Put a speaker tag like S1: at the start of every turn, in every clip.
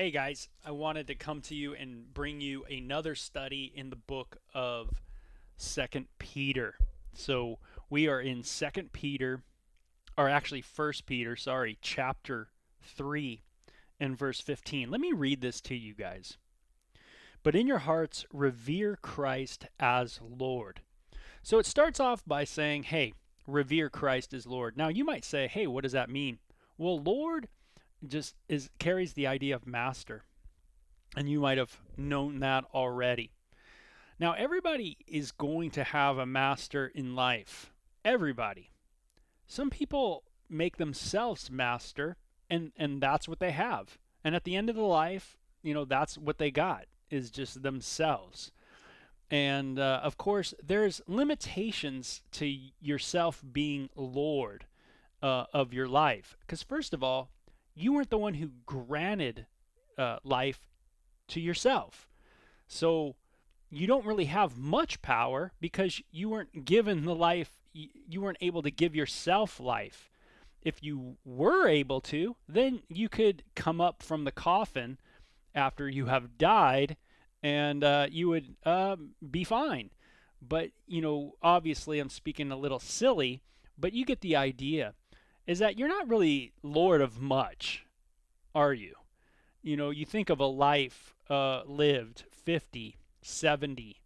S1: Hey guys, I wanted to come to you and bring you another study in the book of Second Peter. So we are in Second Peter, or actually First Peter, sorry, chapter 3 and verse 15. Let me read this to you guys. But in your hearts, revere Christ as Lord. So it starts off by saying, hey, revere Christ as Lord. Now you might say, hey, what does that mean? Well, Lord just is carries the idea of master. And you might have known that already. Now, everybody is going to have a master in life. Everybody. Some people make themselves master, and that's what they have. And at the end of the life, that's what they got is just themselves. And of course, there's limitations to yourself being Lord of your life. Because, first of all, you weren't the one who granted life to yourself. So you don't really have much power because you weren't given the life, you weren't able to give yourself life. If you were able to, then you could come up from the coffin after you have died and you would be fine. But, obviously I'm speaking a little silly, but you get the idea is that you're not really Lord of much, are you? You think of a life lived 50, 70,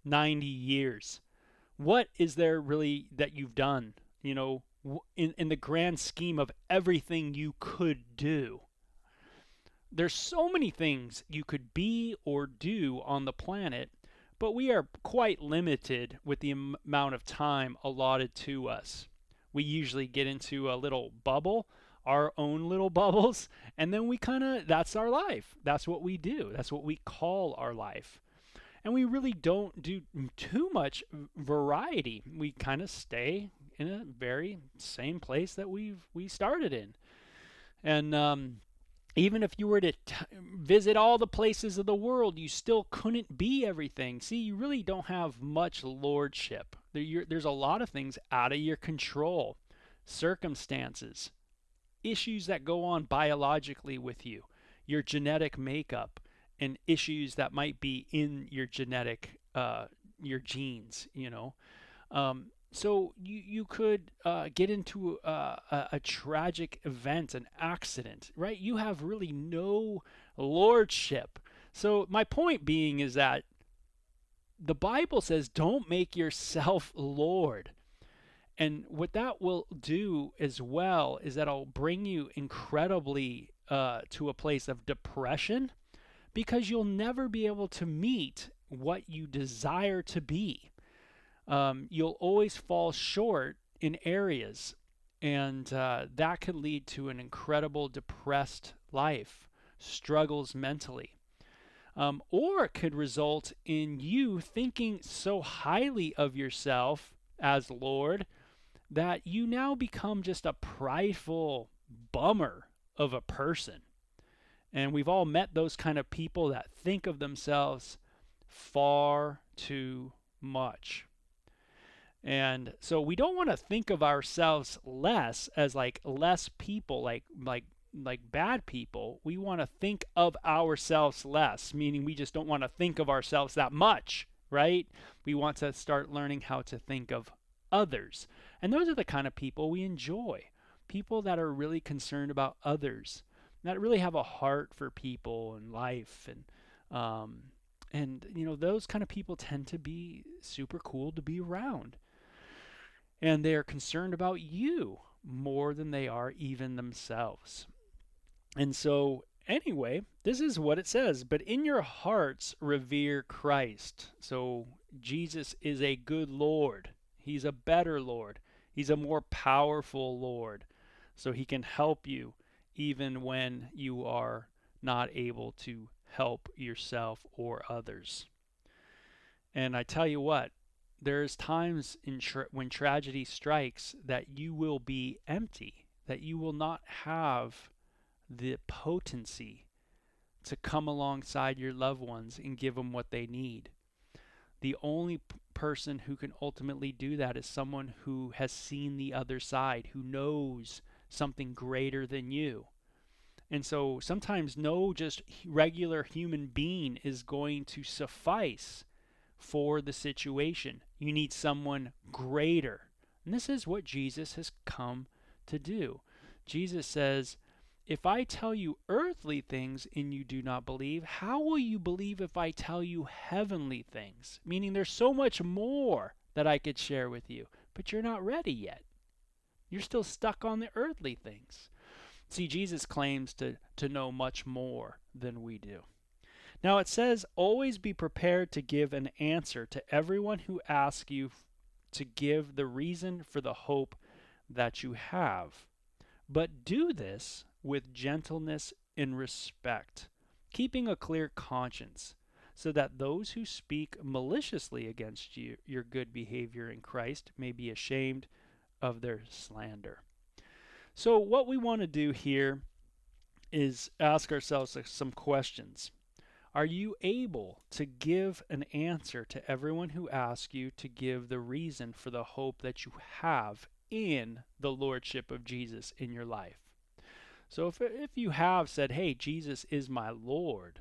S1: 90 years. What is there really that you've done, in the grand scheme of everything you could do? There's so many things you could be or do on the planet, but we are quite limited with the amount of time allotted to us. We usually get into a little bubble, our own little bubbles, and then we that's our life. That's what we do. That's what we call our life. And we really don't do too much variety. We kind of stay in a very same place that we started in. And even if you were to visit all the places of the world, you still couldn't be everything. See, you really don't have much lordship. There's a lot of things out of your control, circumstances, issues that go on biologically with you, your genetic makeup, and issues that might be in your your genes. So you could get into a tragic event, an accident, right? You have really no lordship. So my point being is that the Bible says don't make yourself Lord. And what that will do as well is that it'll bring you incredibly to a place of depression because you'll never be able to meet what you desire to be. You'll always fall short in areas, and that could lead to an incredible depressed life, struggles mentally. Or it could result in you thinking so highly of yourself as Lord that you now become just a prideful bummer of a person. And we've all met those kind of people that think of themselves far too much. And so we don't want to think of ourselves less as like less people, like bad people. We want to think of ourselves less, meaning we just don't want to think of ourselves that much, right? We want to start learning how to think of others. And those are the kind of people we enjoy. People that are really concerned about others, that really have a heart for people and life and those kind of people tend to be super cool to be around. And they are concerned about you more than they are even themselves. And so, anyway, this is what it says. But in your hearts, revere Christ. So, Jesus is a good Lord. He's a better Lord. He's a more powerful Lord. So, he can help you even when you are not able to help yourself or others. And I tell you what, there's times when tragedy strikes that you will be empty, that you will not have the potency to come alongside your loved ones and give them what they need. The only person who can ultimately do that is someone who has seen the other side, who knows something greater than you. And so sometimes no just regular human being is going to suffice for the situation. You need someone greater. And this is what Jesus has come to do. Jesus says, if I tell you earthly things and you do not believe, how will you believe if I tell you heavenly things? Meaning there's so much more that I could share with you, but you're not ready yet. You're still stuck on the earthly things. See, Jesus claims to know much more than we do. Now it says, always be prepared to give an answer to everyone who asks you to give the reason for the hope that you have. But do this with gentleness and respect, keeping a clear conscience, so that those who speak maliciously against you, your good behavior in Christ, may be ashamed of their slander. So what we want to do here is ask ourselves some questions. Are you able to give an answer to everyone who asks you to give the reason for the hope that you have in the lordship of Jesus in your life? So if you have said, hey, Jesus is my Lord,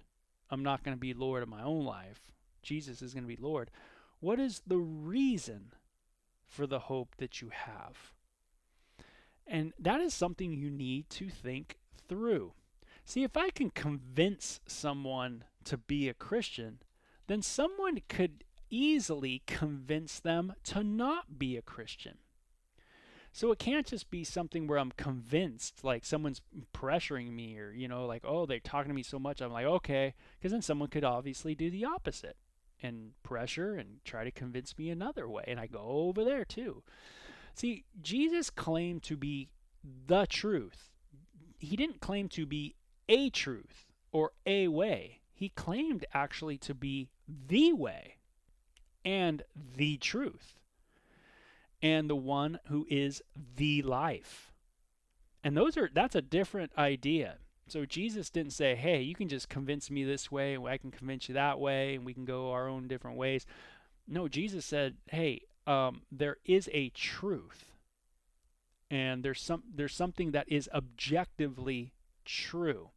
S1: I'm not going to be Lord of my own life, Jesus is going to be Lord, what is the reason for the hope that you have? And that is something you need to think through. See, if I can convince someone to be a Christian, then someone could easily convince them to not be a Christian. So it can't just be something where I'm convinced, like someone's pressuring me or, like, oh, they're talking to me so much. I'm like, okay, because then someone could obviously do the opposite and pressure and try to convince me another way. And I go over there too. See, Jesus claimed to be the truth. He didn't claim to be a truth or a way. He claimed actually to be the way and the truth and the one who is the life. And that's a different idea. So Jesus didn't say, hey, you can just convince me this way and I can convince you that way and we can go our own different ways. No, Jesus said, hey, there is a truth. And there's something that is objectively true.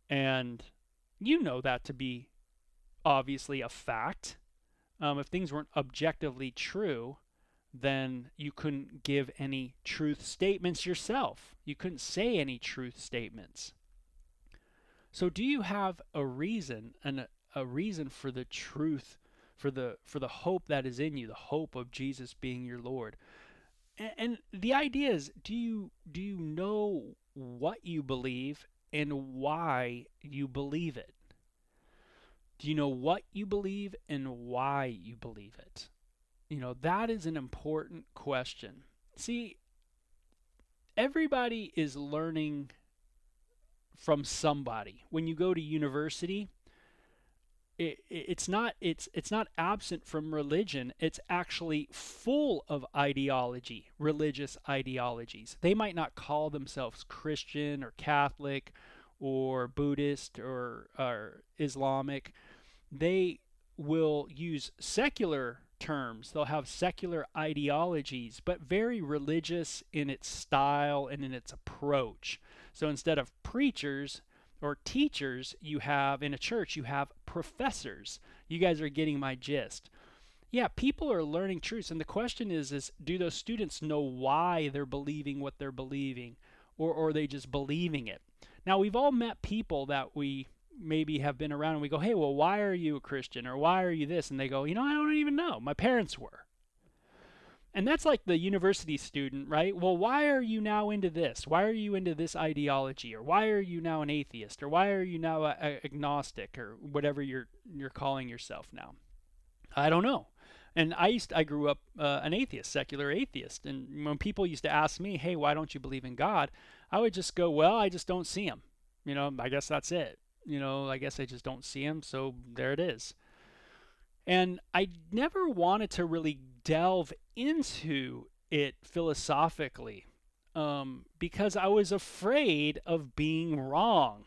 S1: And you know that to be obviously a fact. If things weren't objectively true, then you couldn't give any truth statements yourself. You couldn't say any truth statements. So do you have a reason and a reason for the truth, for the hope that is in you, the hope of Jesus being your Lord? And the idea is, do you know what you believe and why you believe it? Do you know what you believe and why you believe it? That is an important question. See, everybody is learning from somebody. When you go to university, it's not absent from religion. It's actually full of ideology, religious ideologies. They might not call themselves Christian or Catholic or Buddhist or Islamic. They will use secular terms. They'll have secular ideologies, but very religious in its style and in its approach. So instead of preachers or teachers you have in a church, you have professors. You guys are getting my gist. Yeah, people are learning truths, and the question is do those students know why they're believing what they're believing, or are they just believing it? Now, we've all met people that we maybe have been around and we go, hey, well, why are you a Christian, or why are you this? And they go, I don't even know. My parents were. And that's like the university student, right? Well, why are you now into this? Why are you into this ideology? Or why are you now an atheist? Or why are you now agnostic, or whatever you're calling yourself now? I don't know. And I grew up an atheist, secular atheist. And when people used to ask me, hey, why don't you believe in God? I would just go, well, I just don't see him. I guess that's it. I guess I just don't see him. So there it is. And I never wanted to really delve into it philosophically because I was afraid of being wrong.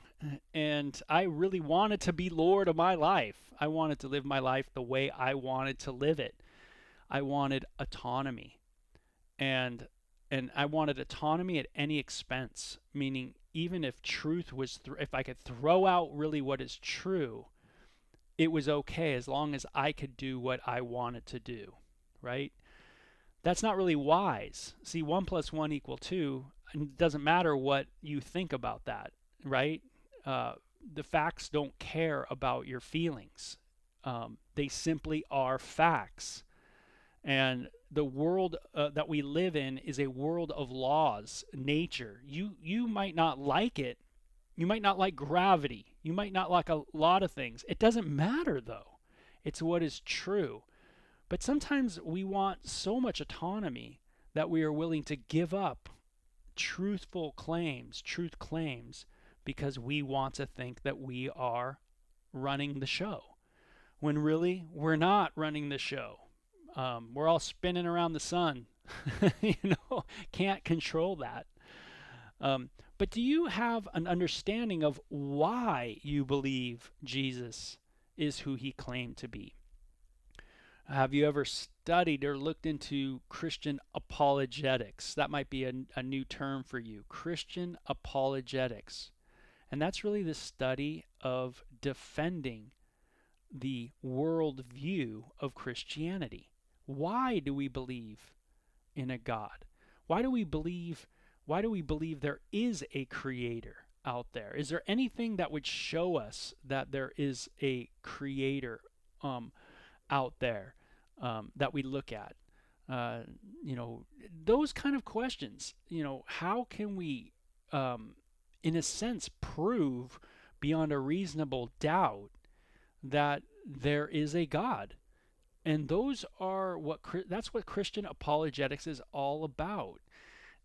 S1: And I really wanted to be Lord of my life. I wanted to live my life the way I wanted to live it. I wanted autonomy. And I wanted autonomy at any expense, meaning even if truth was, if I could throw out really what is true, it was okay as long as I could do what I wanted to do, right? That's not really wise. See, 1 plus 1 equal 2, and it doesn't matter what you think about that, right? Uh, the facts don't care about your feelings. They simply are facts. And the world that we live in is a world of laws, nature. You might not like it. You might not like gravity. You might not like a lot of things. It doesn't matter though. It's what is true. But sometimes we want so much autonomy that we are willing to give up truth claims, because we want to think that we are running the show. When really, we're not running the show. We're all spinning around the sun. you can't control that. But do you have an understanding of why you believe Jesus is who he claimed to be? Have you ever studied or looked into Christian apologetics? That might be a new term for you. Christian apologetics. And that's really the study of defending the worldview of Christianity. Why do we believe in a God? Why do we believe there is a creator out there? Is there anything that would show us that there is a creator out there that we look at? Those kind of questions. How can we, in a sense, prove beyond a reasonable doubt that there is a God? And that's what Christian apologetics is all about.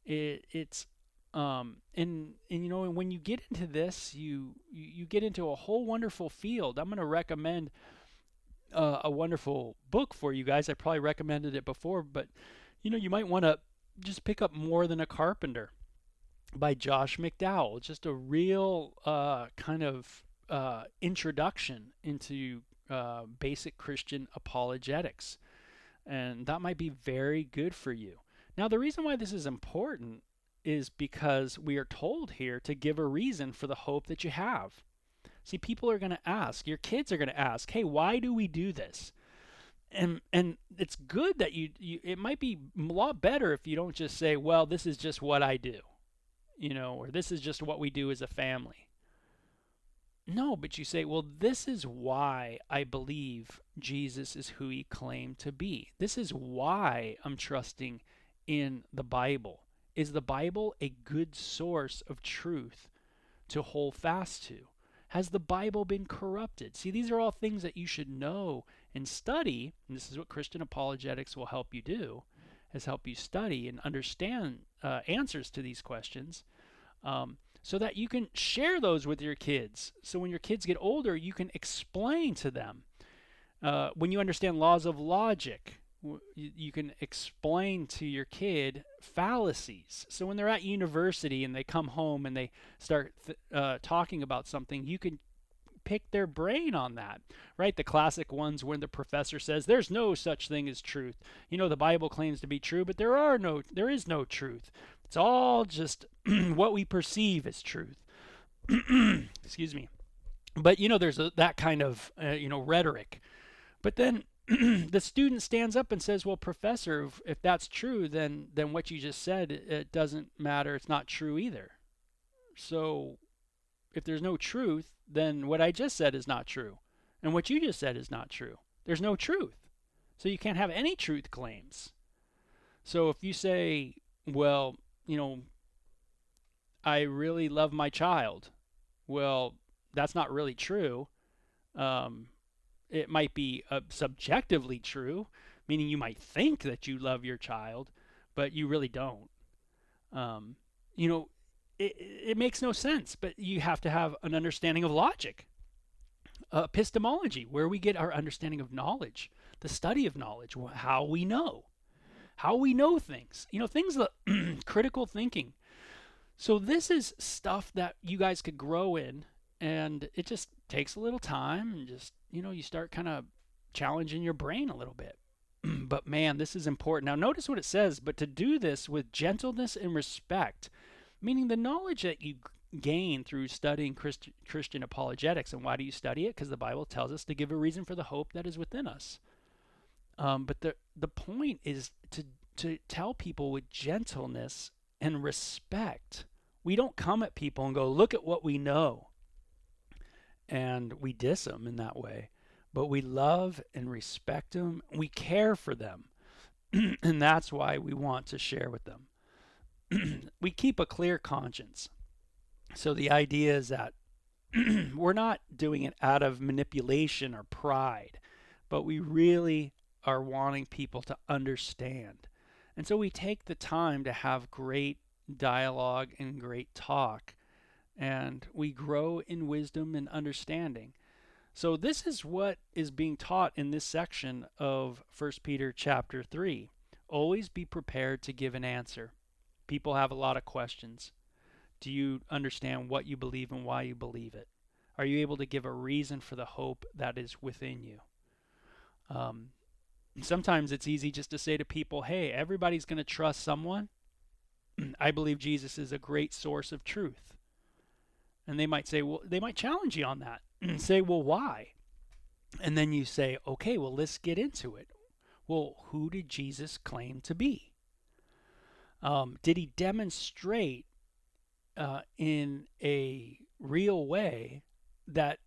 S1: It's and when you get into this, you get into a whole wonderful field. I'm going to recommend a wonderful book for you guys. I probably recommended it before, but you might want to just pick up More Than a Carpenter by Josh McDowell. Just a real kind of introduction into basic Christian apologetics, and that might be very good for you. Now, the reason why this is important is because we are told here to give a reason for the hope that you have. See, people are going to ask, your kids are going to ask, hey, why do we do this? And it's good that it might be a lot better if you don't just say, well, this is just what I do, or this is just what we do as a family. No, but you say, well, this is why I believe Jesus is who he claimed to be. This is why I'm trusting in the Bible. Is the Bible a good source of truth to hold fast to? Has the Bible been corrupted? See, these are all things that you should know and study, and this is what Christian apologetics will help you do, is help you study and understand answers to these questions, so that you can share those with your kids. So when your kids get older, you can explain to them. When you understand laws of logic, you can explain to your kid fallacies. So when they're at university and they come home and they start talking about something, you can pick their brain on that, right? The classic ones when the professor says there's no such thing as truth. The Bible claims to be true, but there is no truth. It's all just what we perceive as truth. Excuse me. But there's that kind of rhetoric. But then the student stands up and says, well, professor, if that's true, then what you just said, it doesn't matter. It's not true either. So if there's no truth, then what I just said is not true. And what you just said is not true. There's no truth. So you can't have any truth claims. So if you say, well, I really love my child. Well, that's not really true. It might be subjectively true, meaning you might think that you love your child, but you really don't. It makes no sense, but you have to have an understanding of logic. Epistemology, where we get our understanding of knowledge, the study of knowledge, how we know things, things that critical thinking. So this is stuff that you guys could grow in, and it just takes a little time, and just, you start kind of challenging your brain a little bit. But man, this is important. Now notice what it says, but to do this with gentleness and respect, meaning the knowledge that you gain through studying Christian apologetics. And why do you study it? Because the Bible tells us to give a reason for the hope that is within us. But the point is to tell people with gentleness and respect. We don't come at people and go, look at what we know, and we diss them in that way. But we love and respect them. We care for them. And that's why we want to share with them. We keep a clear conscience. So the idea is that we're not doing it out of manipulation or pride, but we really are wanting people to understand. And so we take the time to have great dialogue and great talk, and we grow in wisdom and understanding. So this is what is being taught in this section of 1 Peter chapter 3. Always be prepared to give an answer. People have a lot of questions. Do you understand what you believe and why you believe it? Are you able to give a reason for the hope that is within you? Sometimes it's easy just to say to people, hey, everybody's going to trust someone. I believe Jesus is a great source of truth. And they might say, well, they might challenge you on that and say, well, why? And then you say, okay, well, let's get into it. Well, who did Jesus claim to be? Did he demonstrate in a real way that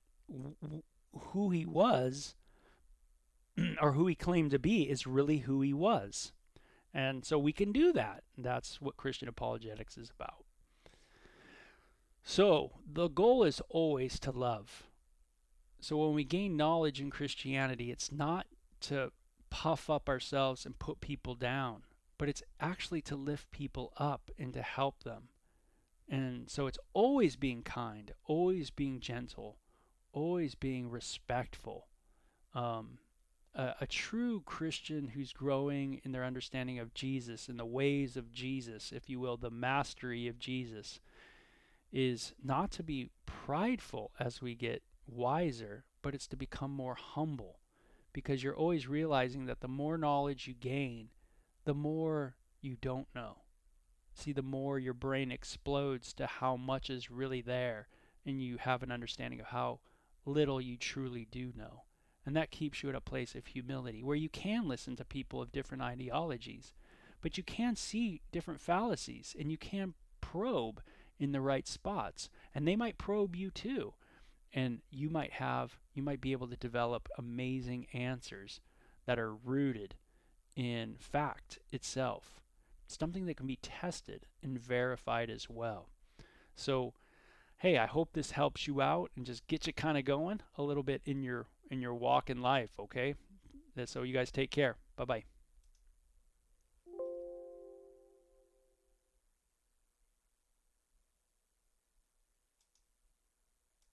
S1: who he was or who he claimed to be is really who he was? And so we can do that. That's what Christian apologetics is about. So the goal is always to love. So when we gain knowledge in Christianity, it's not to puff up ourselves and put people down, but it's actually to lift people up and to help them. And so it's always being kind, always being gentle, always being respectful. A true Christian who's growing in their understanding of Jesus and the ways of Jesus, if you will, the mastery of Jesus, is not to be prideful as we get wiser, but it's to become more humble, because you're always realizing that the more knowledge you gain, the more you don't know. See, the more your brain explodes to how much is really there, and you have an understanding of how little you truly do know. And that keeps you at a place of humility where you can listen to people of different ideologies, but you can see different fallacies and you can probe in the right spots. And they might probe you too. And you might be able to develop amazing answers that are rooted in fact itself. Something that can be tested and verified as well. So, hey, I hope this helps you out and just gets you kind of going a little bit in your walk in life, okay? So you guys take care. Bye-bye.